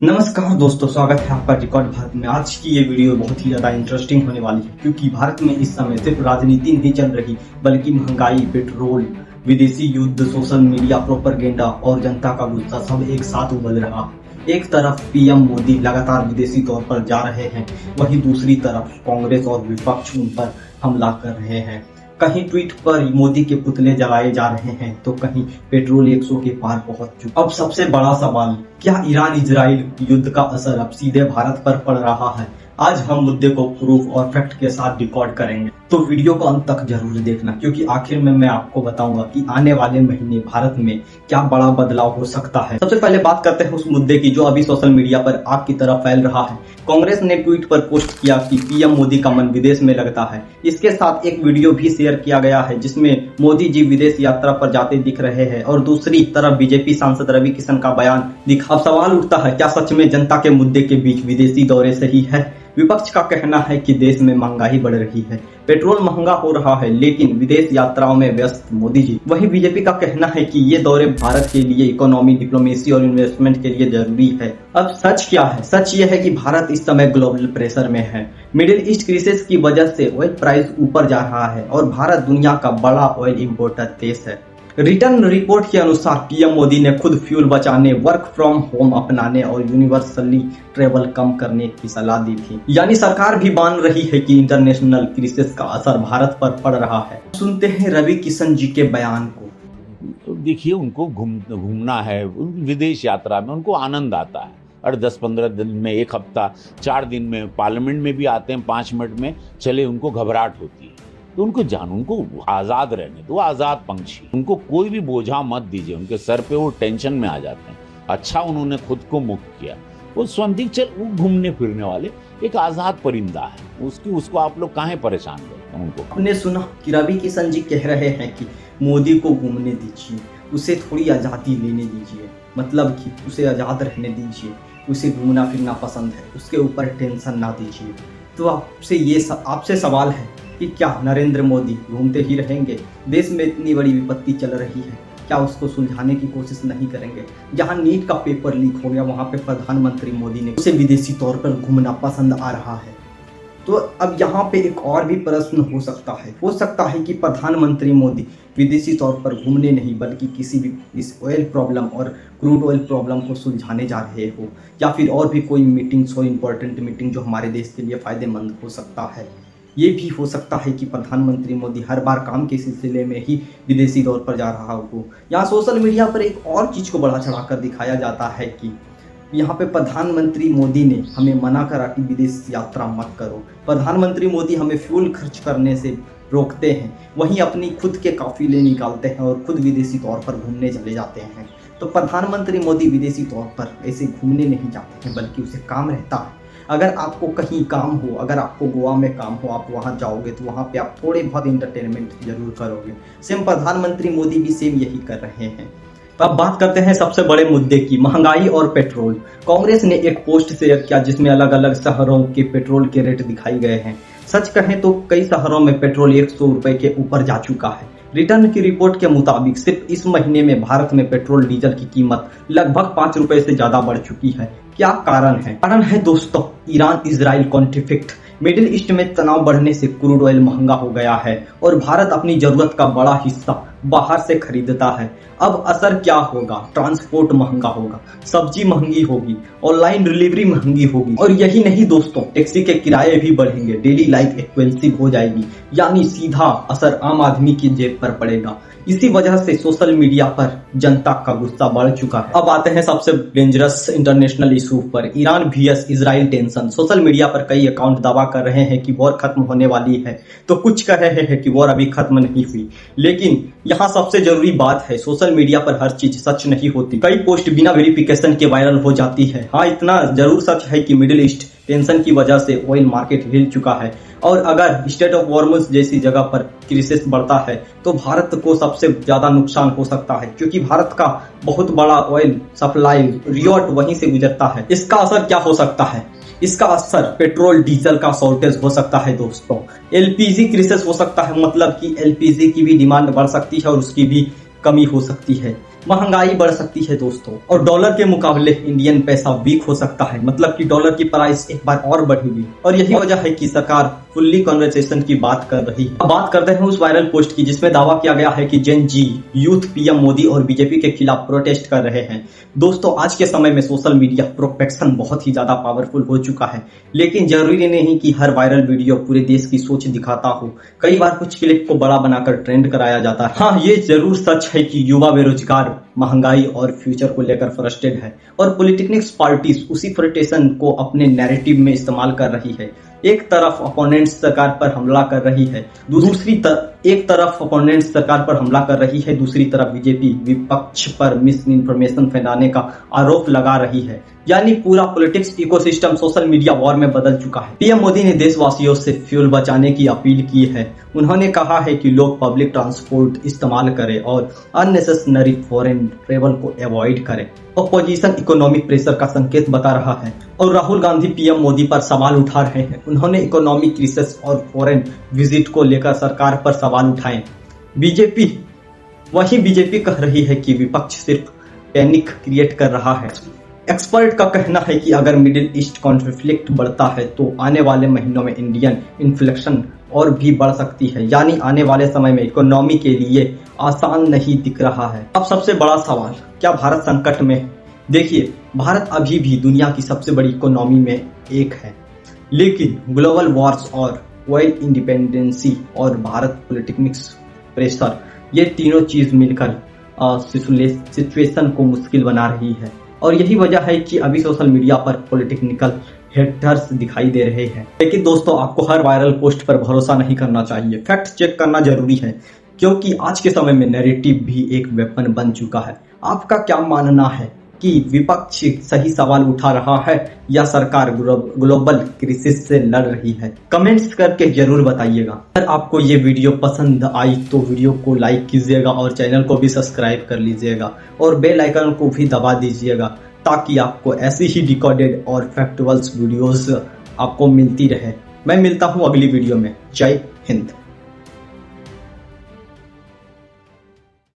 नमस्कार दोस्तों, स्वागत है आपका रिकॉर्ड भारत में। आज की ये वीडियो बहुत ही ज्यादा इंटरेस्टिंग होने वाली है क्योंकि भारत में इस समय सिर्फ राजनीति नहीं चल रही बल्कि महंगाई, पेट्रोल, विदेशी युद्ध, सोशल मीडिया प्रोपेगेंडा और जनता का गुस्सा सब एक साथ उबल रहा है। एक तरफ पीएम मोदी लगातार विदेशी तौर पर जा रहे हैं, वहीं दूसरी तरफ कांग्रेस और विपक्ष उन पर हमला कर रहे हैं। कहीं ट्वीट पर मोदी के पुतले जलाए जा रहे हैं तो कहीं पेट्रोल 100 के पार पहुंच चुका। अब सबसे बड़ा सवाल, क्या ईरान इजराइल युद्ध का असर अब सीधे भारत पर पड़ रहा है? आज हम मुद्दे को प्रूफ और फैक्ट के साथ रिकॉर्ड करेंगे, तो वीडियो को अंत तक जरूर देखना क्योंकि आखिर में मैं आपको बताऊंगा कि आने वाले महीने भारत में क्या बड़ा बदलाव हो सकता है। सबसे पहले बात करते हैं उस मुद्दे की जो अभी सोशल मीडिया पर आग की तरह फैल रहा है। कांग्रेस ने ट्वीट पर पोस्ट किया कि पीएम मोदी का मन विदेश में लगता है। इसके साथ एक वीडियो भी शेयर किया गया है जिसमें मोदी जी विदेश यात्रा पर जाते दिख रहे हैं और दूसरी तरफ बीजेपी सांसद रवि किशन का बयान दिखा। अब सवाल उठता है, क्या सच में जनता के मुद्दे के बीच विदेशी दौरे सही है? विपक्ष का कहना है कि देश में महंगाई बढ़ रही है, पेट्रोल महंगा हो रहा है, लेकिन विदेश यात्राओं में व्यस्त मोदी जी। वहीं बीजेपी का कहना है कि ये दौरे भारत के लिए इकोनॉमी, डिप्लोमेसी और इन्वेस्टमेंट के लिए जरूरी है। अब सच क्या है? सच ये है कि भारत इस समय ग्लोबल प्रेशर में है। मिडिल ईस्ट क्राइसिस की वजह से ऑयल प्राइस ऊपर जा रहा है और भारत दुनिया का बड़ा ऑयल इंपोर्टर देश है। रिटर्न रिपोर्ट के अनुसार पीएम मोदी ने खुद फ्यूल बचाने, वर्क फ्रॉम होम अपनाने और यूनिवर्सली ट्रेवल कम करने की सलाह दी थी। यानी सरकार भी मान रही है कि इंटरनेशनल क्राइसिस का असर भारत पर पड़ रहा है। सुनते हैं रवि किशन जी के बयान को। देखिए, उनको घूमना है, विदेश यात्रा में उनको आनंद आता है और 10-15 दिन में, एक हफ्ता, 4 दिन में पार्लियामेंट में भी आते हैं, 5 मिनट में चले, उनको घबराहट होती है। तो उनको उनको आज़ाद रहने दो, आज़ाद पंछी। उनको कोई भी बोझा मत दीजिए, उनके सर पे वो टेंशन में आ जाते हैं। अच्छा, उन्होंने खुद को मुक्त किया, वो वो घूमने फिरने वाले एक आज़ाद परिंदा है, उसको आप लोग काहे परेशान करते हैं? उनको आपने सुना कि रवि किशन जी कह रहे हैं कि मोदी को घूमने दीजिए, उसे थोड़ी आज़ादी लेने दीजिए, मतलब कि उसे आज़ाद रहने दीजिए, उसे घूमना फिरना पसंद है, उसके ऊपर टेंशन ना दीजिए। तो आपसे सवाल है कि क्या नरेंद्र मोदी घूमते ही रहेंगे? देश में इतनी बड़ी विपत्ति चल रही है, क्या उसको सुलझाने की कोशिश नहीं करेंगे? जहां नीट का पेपर लीक हो गया वहां पे प्रधानमंत्री मोदी ने उसे विदेशी तौर पर घूमना पसंद आ रहा है। तो अब यहाँ पे एक और भी प्रश्न हो सकता है कि प्रधानमंत्री मोदी विदेशी तौर पर घूमने नहीं बल्कि किसी भी इस ऑयल प्रॉब्लम और क्रूड ऑयल प्रॉब्लम को सुलझाने जा रहे हो, या फिर और भी कोई मीटिंग्स हो, इंपॉर्टेंट मीटिंग जो हमारे देश के लिए फायदेमंद हो सकता है। ये भी हो सकता है कि प्रधानमंत्री मोदी हर बार काम के सिलसिले में ही विदेशी दौर पर जा रहा हो। यहाँ सोशल मीडिया पर एक और चीज़ को बढ़ा चढ़ाकर दिखाया जाता है कि यहाँ पे प्रधानमंत्री मोदी ने हमें मना करा कि विदेश यात्रा मत करो। प्रधानमंत्री मोदी हमें फ्यूल खर्च करने से रोकते हैं, वहीं अपनी खुद के काफिले निकालते हैं और खुद विदेशी तौर पर घूमने चले जाते हैं। तो प्रधानमंत्री मोदी विदेशी तौर पर ऐसे घूमने नहीं जाते हैं बल्कि उसे काम रहता है। अगर आपको कहीं काम हो, अगर आपको गोवा में काम हो, आप वहाँ जाओगे तो वहाँ पे आप थोड़े बहुत इंटरटेनमेंट जरूर करोगे। सेम प्रधानमंत्री मोदी भी सेम यही कर रहे हैं। तो अब बात करते हैं सबसे बड़े मुद्दे की, महंगाई और पेट्रोल। कांग्रेस ने एक पोस्ट शेयर किया जिसमें अलग अलग शहरों के पेट्रोल के रेट दिखाई गए हैं। सच कहें तो कई शहरों में पेट्रोल 100 रुपए के ऊपर जा चुका है। रिटर्न की रिपोर्ट के मुताबिक सिर्फ इस महीने में भारत में पेट्रोल डीजल की कीमत लगभग 5 रुपए से ज्यादा बढ़ चुकी है। क्या कारण है? कारण है दोस्तों, Iran Israel conflict. Middle east में तनाव बढ़ने से क्रूड ऑयल महंगा हो गया है और भारत अपनी जरूरत का बड़ा हिस्सा बाहर से खरीदता है। अब असर क्या होगा? ट्रांसपोर्ट महंगा होगा, सब्जी महंगी होगी, ऑनलाइन डिलीवरी महंगी होगी और यही नहीं दोस्तों, टैक्सी के किराए भी बढ़ेंगे, डेली लाइफ एक्सपेंसिव हो जाएगी। यानी सीधा असर आम आदमी की जेब पर पड़ेगा। इसी वजह से सोशल मीडिया पर जनता का गुस्सा बढ़ चुका है। अब आते हैं सबसे डेंजरस इंटरनेशनल इशू पर, Iran vs Israel tension. Social media पर कई अकाउंट दावा कर रहे हैं कि वॉर खत्म होने वाली है, तो कुछ कह रहे हैं कि वॉर अभी खत्म नहीं हुई। लेकिन यहाँ सबसे जरूरी बात है, सोशल मीडिया पर हर चीज सच नहीं होती। कई पोस्ट बिना वेरिफिकेशन के वायरल हो जाती है। हाँ, इतना जरूर सच है कि मिडिल ईस्ट टेंशन की वजह से ऑयल मार्केट हिल चुका है और अगर स्टेट ऑफ हॉर्मुज जैसी जगह पर क्राइसिस बढ़ता है तो भारत को सबसे ज्यादा नुकसान हो सकता है क्योंकि भारत का बहुत बड़ा ऑयल सप्लाई रियोट वहीं से गुजरता है। इसका असर क्या हो सकता है? इसका असर पेट्रोल डीजल का शॉर्टेज हो सकता है दोस्तों। एलपीजी क्राइसिस हो सकता है, मतलब कि एलपीजी की भी डिमांड बढ़ सकती है और उसकी भी कमी हो सकती है। महंगाई बढ़ सकती है दोस्तों, और डॉलर के मुकाबले इंडियन पैसा वीक हो सकता है, मतलब कि डॉलर की प्राइस एक बार और बढ़ेगी। और यही वजह है कि सरकार फुल्ली कन्वर्सेशन की बात कर रही है। अब बात करते हैं उस वायरल पोस्ट की जिसमें दावा किया गया है कि जेन जी यूथ पीएम मोदी और बीजेपी के खिलाफ प्रोटेस्ट कर रहे हैं। दोस्तों, आज के समय में सोशल मीडिया प्रोपेक्शन बहुत ही ज्यादा पावरफुल हो चुका है, लेकिन जरूरी नहीं कि हर वायरल वीडियो पूरे देश की सोच दिखाता हो। कई बार कुछ क्लिप को बड़ा बनाकर ट्रेंड कराया जाता है। हाँ, ये जरूर सच है कि युवा बेरोजगार, महंगाई और फ्यूचर को लेकर फ्रस्ट्रेटेड है, और पॉलिटिक्स पार्टीज उसी फ्रस्ट्रेशन को अपने नैरेटिव में इस्तेमाल कर रही है। एक तरफ अपोनेंट्स सरकार पर हमला कर रही है, दूसरी तरफ बीजेपी विपक्ष पर मिस इन्फॉर्मेशन फैलाने का आरोप लगा रही है। यानी पूरा politics ecosystem social media war में बदल चुका है। पीएम मोदी ने देशवासियों से फ्यूल बचाने की अपील की है। उन्होंने कहा है कि लोग पब्लिक ट्रांसपोर्ट इस्तेमाल करें और अननेसेसरी फॉरेन ट्रेवल को अवॉइड करें। अपोजिशन इकोनॉमिक प्रेशर का संकेत बता रहा है, और राहुल गांधी पीएम मोदी पर सवाल उठा रहे हैं। उन्होंने इकोनॉमिक क्राइसिस और फॉरेन विजिट को लेकर सरकार पर सवाल उठाए। बीजेपी कह रही है कि विपक्ष सिर्फ पैनिक क्रिएट कर रहा है। एक्सपर्ट का कहना है कि अगर मिडिल ईस्ट कॉन्फ्लिक्ट बढ़ता है तो आने वाले महीनों में इंडियन इन्फ्लेशन और भी बढ़ सकती है। यानी आने वाले समय में इकोनॉमी के लिए आसान नहीं दिख रहा है। अब सबसे बड़ा सवाल, क्या भारत संकट में? देखिए, भारत अभी भी दुनिया की सबसे बड़ी इकोनॉमी में एक है, लेकिन ग्लोबल वॉर्स और ऑयल इंडिपेंडेंसी और भारत पॉलिटिक्स प्रेशर, ये तीनों चीज मिलकर सिचुएशन को मुश्किल बना रही है। और यही वजह है कि अभी सोशल मीडिया पर पॉलिटिकल हेटर्स दिखाई दे रहे हैं। लेकिन दोस्तों, आपको हर वायरल पोस्ट पर भरोसा नहीं करना चाहिए। फैक्ट चेक करना जरूरी है, क्योंकि आज के समय में नैरेटिव भी एक वेपन बन चुका है। आपका क्या मानना है कि विपक्ष सही सवाल उठा रहा है या सरकार ग्लोबल क्राइसिस से लड़ रही है? कमेंट्स करके जरूर बताइएगा। अगर आपको ये वीडियो पसंद आई तो वीडियो को लाइक कीजिएगा और चैनल को भी सब्सक्राइब कर लीजिएगा, और बेल आइकन को भी दबा दीजिएगा, ताकि आपको ऐसी ही डिकोडेड और फैक्चुअल्स वीडियोस आपको मिलती रहे। मैं मिलता हूँ अगली वीडियो में। जय हिंद।